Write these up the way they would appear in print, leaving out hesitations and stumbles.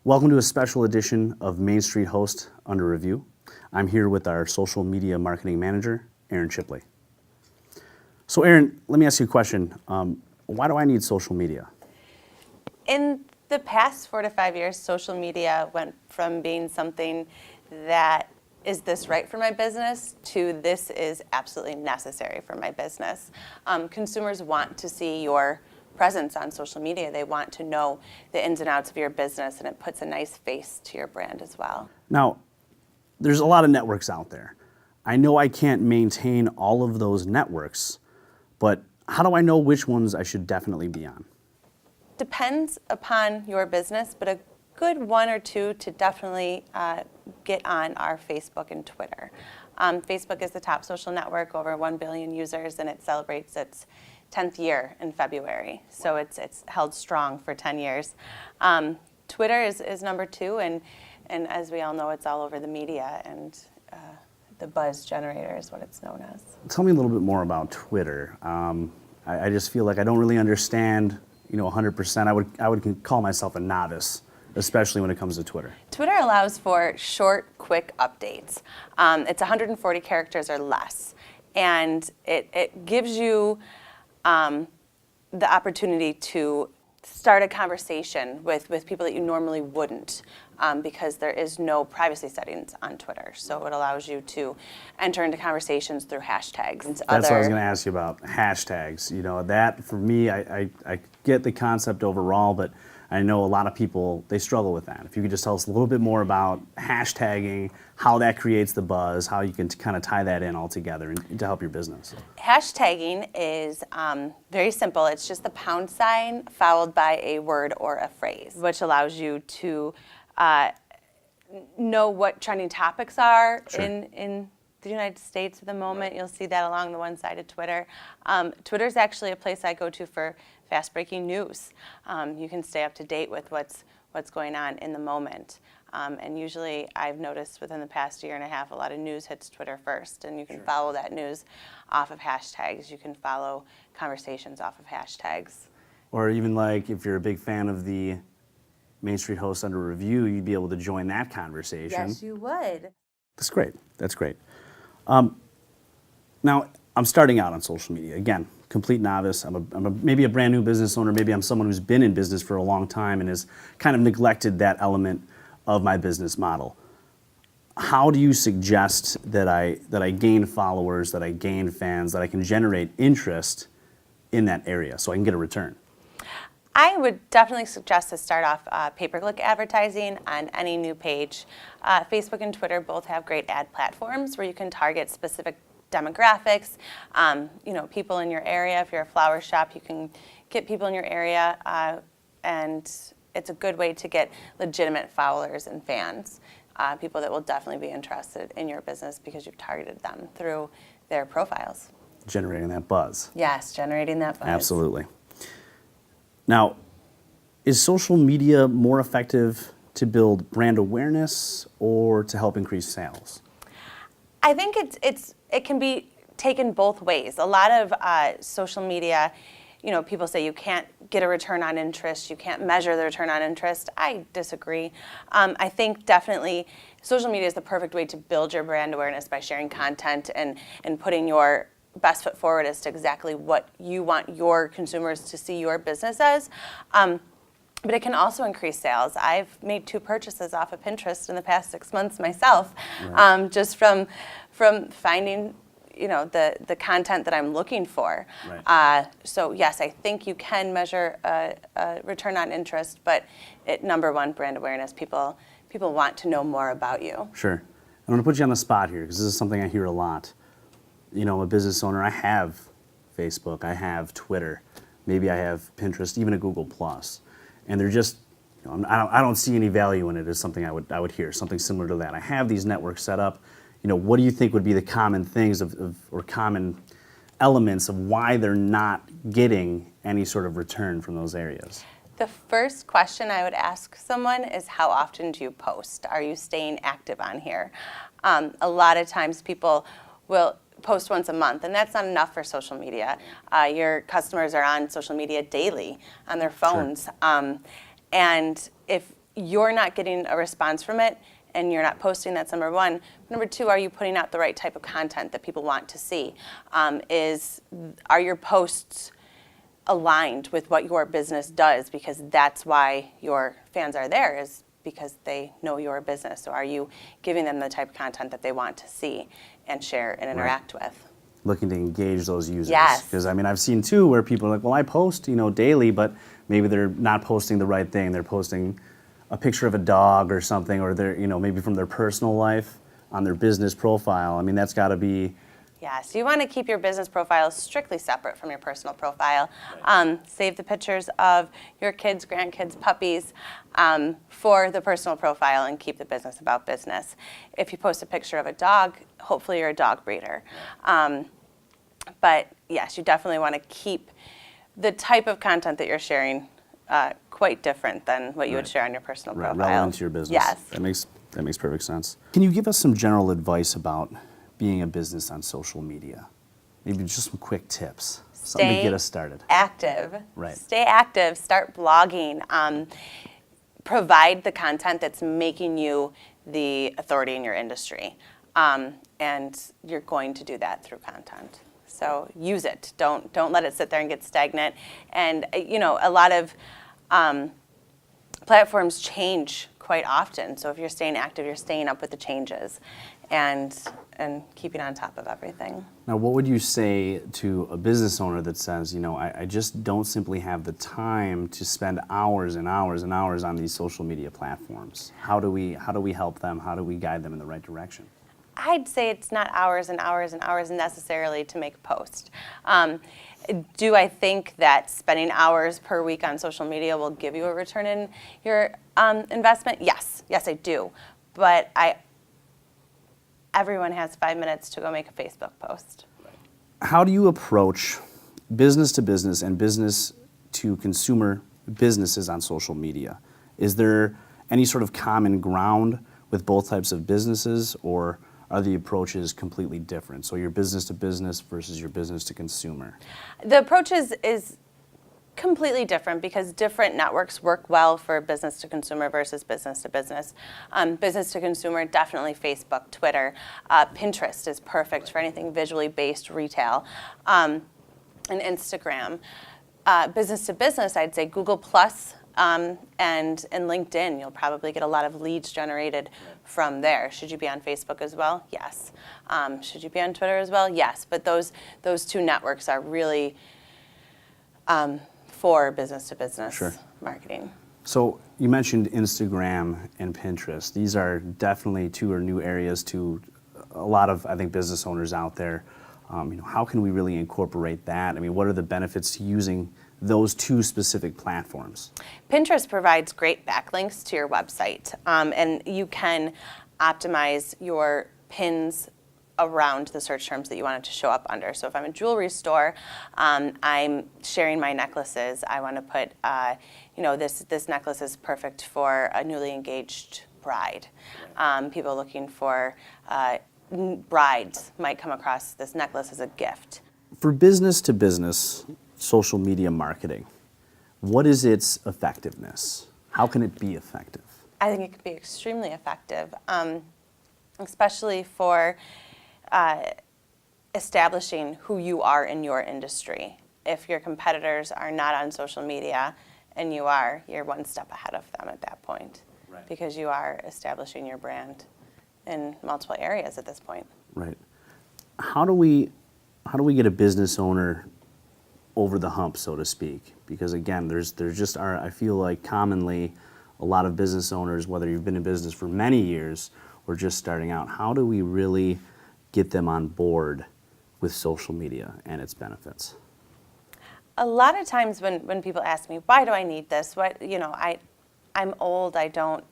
Welcome to a special edition of Mainstreethost Under Review. I'm here with our social media marketing manager, Aaron Shipley. So Aaron, let me ask you a question. Why do I need social media? In the past 4 to 5 years, social media went from being something that is this right for my business to this is absolutely necessary for my business. Consumers want to see your presence on social media. They want to know the ins and outs of your business, and it puts a nice face to your brand as well. Now, there's a lot of networks out there. I know I can't maintain all of those networks, but how do I know which ones I should definitely be on? Depends upon your business, but a good one or two to definitely get on are Facebook and Twitter. Facebook is the top social network, over 1 billion users, and it celebrates its 10th year in February. So it's held strong for 10 years. Twitter is number 2, and as we all know, it's all over the media, and the buzz generator is what it's known as. Tell me a little bit more about Twitter. I just feel like I don't really understand, 100%. I would call myself a novice, especially when it comes to Twitter. Twitter allows for short, quick updates. It's 140 characters or less, and it gives you the opportunity to start a conversation with people that you normally wouldn't, because there is no privacy settings on Twitter. So it allows you to enter into conversations through hashtags. That's what I was going to ask you about, hashtags. That for me, I get the concept overall, but I know a lot of people, they struggle with that. If you could just tell us a little bit more about hashtagging, how that creates the buzz, how you can kind of tie that in all together and to help your business. Hashtagging is very simple. It's just the pound sign followed by a word or a phrase, which allows you to know what trending topics are in the United States at the moment. Right. You'll see that along the one side of Twitter. Twitter is actually a place I go to for fast-breaking news. You can stay up to date with what's going on in the moment. And usually I've noticed within the past year and a half, a lot of news hits Twitter first, and you can follow that news off of hashtags. You can follow conversations off of hashtags. Or even like if you're a big fan of the Mainstreethost Under Review, you'd be able to join that conversation. Yes, you would. That's great. That's great. Now, I'm starting out on social media. Again, complete novice. I'm maybe a brand new business owner. Maybe I'm someone who's been in business for a long time and has kind of neglected that element of my business model. How do you suggest that I gain followers, that I gain fans, that I can generate interest in that area so I can get a return? I would definitely suggest to start off pay-per-click advertising on any new page. Facebook and Twitter both have great ad platforms where you can target specific demographics, people in your area. If you're a flower shop, you can get people in your area, and it's a good way to get legitimate followers and fans, people that will definitely be interested in your business because you've targeted them through their profiles. Generating that buzz. Yes, generating that buzz. Absolutely. Now, is social media more effective to build brand awareness or to help increase sales? I think it can be taken both ways. A lot of social media, people say you can't get a return on interest, you can't measure the return on interest. I disagree. I think definitely social media is the perfect way to build your brand awareness by sharing content and putting your best foot forward as to exactly what you want your consumers to see your business as. But it can also increase sales. I've made 2 purchases off of Pinterest in the past 6 months myself, right. Just from finding the content that I'm looking for. Right. So yes, I think you can measure a return on interest, but number one, brand awareness. People want to know more about you. Sure. I'm going to put you on the spot here because this is something I hear a lot. I'm a business owner. I have Facebook. I have Twitter. Maybe I have Pinterest, even a Google+. And they're just, I don't see any value in it is something I would hear, something similar to that. I have these networks set up. What do you think would be the common things or common elements of why they're not getting any sort of return from those areas? The first question I would ask someone is, how often do you post? Are you staying active on here? A lot of times people will post once a month, and that's not enough for social media. Your customers are on social media daily on their phones. Sure. And if you're not getting a response from it and you're not posting, that's number one. Number two, are you putting out the right type of content that people want to see? Are your posts aligned with what your business does? Because that's why your fans are there, is because they know your business. So are you giving them the type of content that they want to see and share and interact with? Looking to engage those users. Yes. Because I mean, I've seen too where people are like, well, I post, daily, but maybe they're not posting the right thing. They're posting a picture of a dog or something, or they're, maybe from their personal life on their business profile. I mean, that's got to be. Yes, you want to keep your business profile strictly separate from your personal profile. Save the pictures of your kids, grandkids, puppies for the personal profile, and keep the business about business. If you post a picture of a dog, hopefully you're a dog breeder. But yes, you definitely want to keep the type of content that you're sharing quite different than what you would share on your personal profile. Relevant to your business. Yes. That makes perfect sense. Can you give us some general advice about being a business on social media? Maybe just some quick tips. Something to get us started. Active. Right. Stay active. Start blogging. Provide the content that's making you the authority in your industry. And you're going to do that through content. So use it. Don't let it sit there and get stagnant. And a lot of platforms change quite often. So if you're staying active, you're staying up with the changes and keeping on top of everything. Now, what would you say to a business owner that says, I just don't simply have the time to spend hours and hours and hours on these social media platforms? How do we help them? How do we guide them in the right direction? I'd say it's not hours and hours and hours necessarily to make a post. Do I think that spending hours per week on social media will give you a return in your investment? Yes, I do. But everyone has 5 minutes to go make a Facebook post. How do you approach business to business and business to consumer businesses on social media? Is there any sort of common ground with both types of businesses, or are the approaches completely different? So your business to business versus your business to consumer. The approach is completely different because different networks work well for business to consumer versus business to business. Business to consumer, definitely Facebook, Twitter. Pinterest is perfect for anything visually based retail. And Instagram. Business to business, I'd say Google Plus and LinkedIn. You'll probably get a lot of leads generated from there. Should you be on Facebook as well? Yes. Should you be on Twitter as well? Yes. But those two networks are really for business to business marketing. So you mentioned Instagram and Pinterest. These are definitely two new areas to a lot of, I think, business owners out there. How can we really incorporate that? I mean, what are the benefits to using those two specific platforms? Pinterest provides great backlinks to your website, and you can optimize your pins around the search terms that you want it to show up under. So if I'm a jewelry store, I'm sharing my necklaces. I want to put, this necklace is perfect for a newly engaged bride. People looking for brides might come across this necklace as a gift. For business to business social media marketing, what is its effectiveness? How can it be effective? I think it can be extremely effective, especially for establishing who you are in your industry. If your competitors are not on social media and you are, you're one step ahead of them at that point, because you are establishing your brand in multiple areas at this point. Right. How do we get a business owner over the hump, so to speak? Because again, there's just I feel like commonly a lot of business owners, whether you've been in business for many years or just starting out, how do we really get them on board with social media and its benefits? A lot of times when people ask me, why do I need this? I'm old, I don't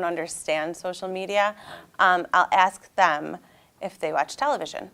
understand social media. I'll ask them if they watch television.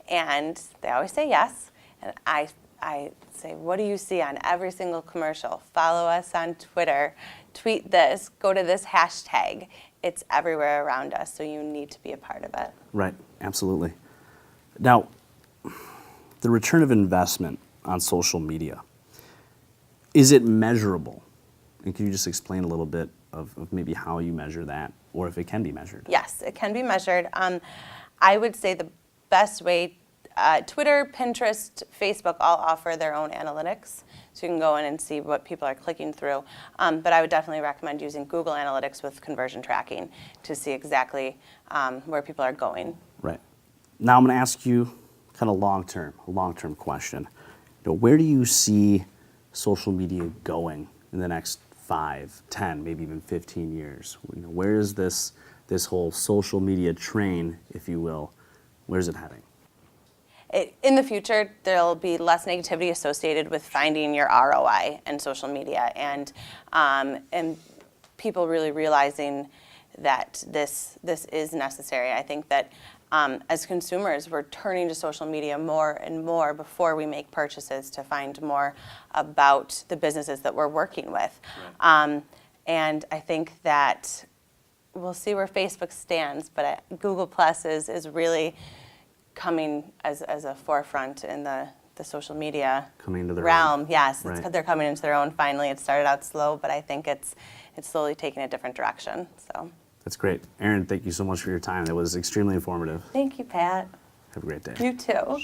And they always say yes. And I say, what do you see on every single commercial? Follow us on Twitter, tweet this, go to this hashtag. It's everywhere around us, so you need to be a part of it. Right, absolutely. Now, the return of investment on social media, is it measurable? And can you just explain a little bit of maybe how you measure that, or if it can be measured? Yes, it can be measured. I would say the best way, Twitter, Pinterest, Facebook all offer their own analytics. So you can go in and see what people are clicking through. But I would definitely recommend using Google Analytics with conversion tracking to see exactly where people are going. Right. Now I'm going to ask you kind of a long-term question. Where do you see social media going in the next 5, 10, maybe even 15 years? Where is this whole social media train, if you will, where's it heading? In the future, there'll be less negativity associated with finding your ROI in social media, and people really realizing that this is necessary. I think that as consumers, we're turning to social media more and more before we make purchases to find more about the businesses that we're working with. Right. And I think that we'll see where Facebook stands, but Google Plus is really coming as a forefront in the social media realm. Own. Yes, right. They're coming into their own finally. It started out slow, but I think it's slowly taking a different direction. So that's great. Erin, thank you so much for your time. It was extremely informative. Thank you, Pat. Have a great day. You too.